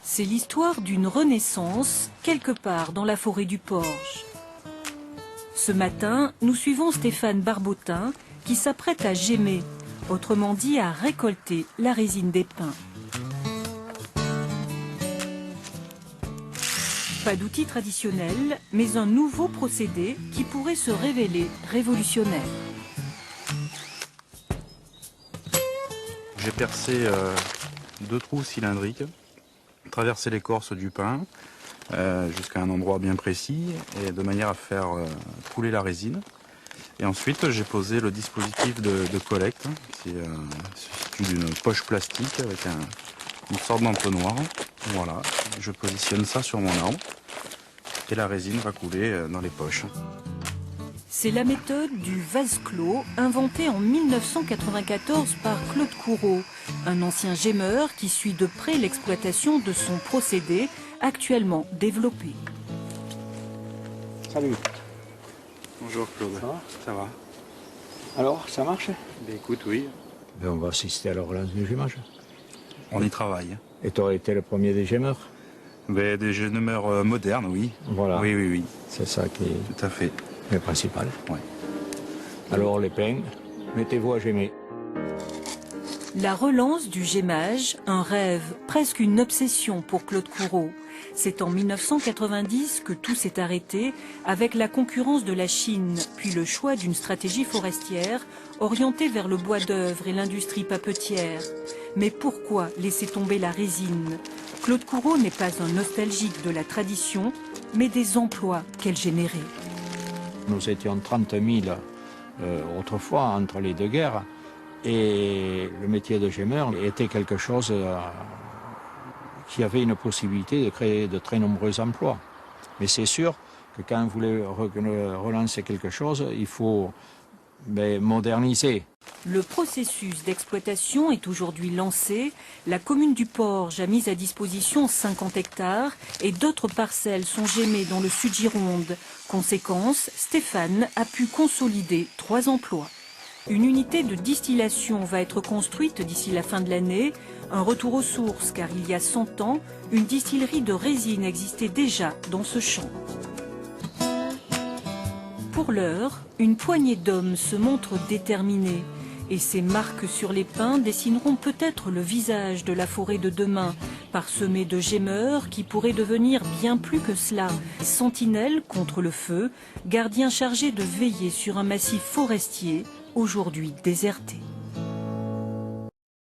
C'est l'histoire d'une renaissance, quelque part dans la forêt du Porge. Ce matin, nous suivons Stéphane Barbotin qui s'apprête à gémer, autrement dit à récolter la résine des pins. Pas d'outil traditionnel, mais un nouveau procédé qui pourrait se révéler révolutionnaire. J'ai percé 2 trous cylindriques, traversé l'écorce du pin jusqu'à un endroit bien précis et de manière à faire couler la résine. Et ensuite j'ai posé le dispositif de collecte qui se situe d'une poche plastique avec une sorte d'entonnoir. Voilà, je positionne ça sur mon arbre et la résine va couler dans les poches. C'est la méthode du vase clos, inventée en 1994 par Claude Coureau, un ancien gémeur qui suit de près l'exploitation de son procédé, actuellement développé. Salut. Bonjour Claude. Ça va? Ça va. Alors, ça marche? Écoute, oui. Ben, on va assister à la relance du gémage. On y travaille. Et tu aurais été le premier des gémeurs? Des gémeurs modernes, oui. Voilà. Oui, oui, oui. C'est ça qui est Tout à fait. le principal. Ouais. Alors, les pins, mettez-vous à gémer. La relance du gémage, un rêve, presque une obsession pour Claude Coureau. C'est en 1990 que tout s'est arrêté avec la concurrence de la Chine, puis le choix d'une stratégie forestière orientée vers le bois d'œuvre et l'industrie papetière. Mais pourquoi laisser tomber la résine? Claude Coureau n'est pas un nostalgique de la tradition, mais des emplois qu'elle générait. Nous étions 30 000 autrefois entre les deux guerres. Et le métier de gémeur était quelque chose qui avait une possibilité de créer de très nombreux emplois. Mais c'est sûr que quand on voulait relancer quelque chose, il faut moderniser. Le processus d'exploitation est aujourd'hui lancé. La commune du Porge a mis à disposition 50 hectares et d'autres parcelles sont gémées dans le sud Gironde. Conséquence, Stéphane a pu consolider 3 emplois. Une unité de distillation va être construite d'ici la fin de l'année. Un retour aux sources, car il y a 100 ans, une distillerie de résine existait déjà dans ce champ. Pour l'heure, une poignée d'hommes se montre déterminés. Et ces marques sur les pins dessineront peut-être le visage de la forêt de demain, parsemée de gémeurs qui pourraient devenir bien plus que cela. Sentinelles contre le feu, gardiens chargés de veiller sur un massif forestier, aujourd'hui déserté.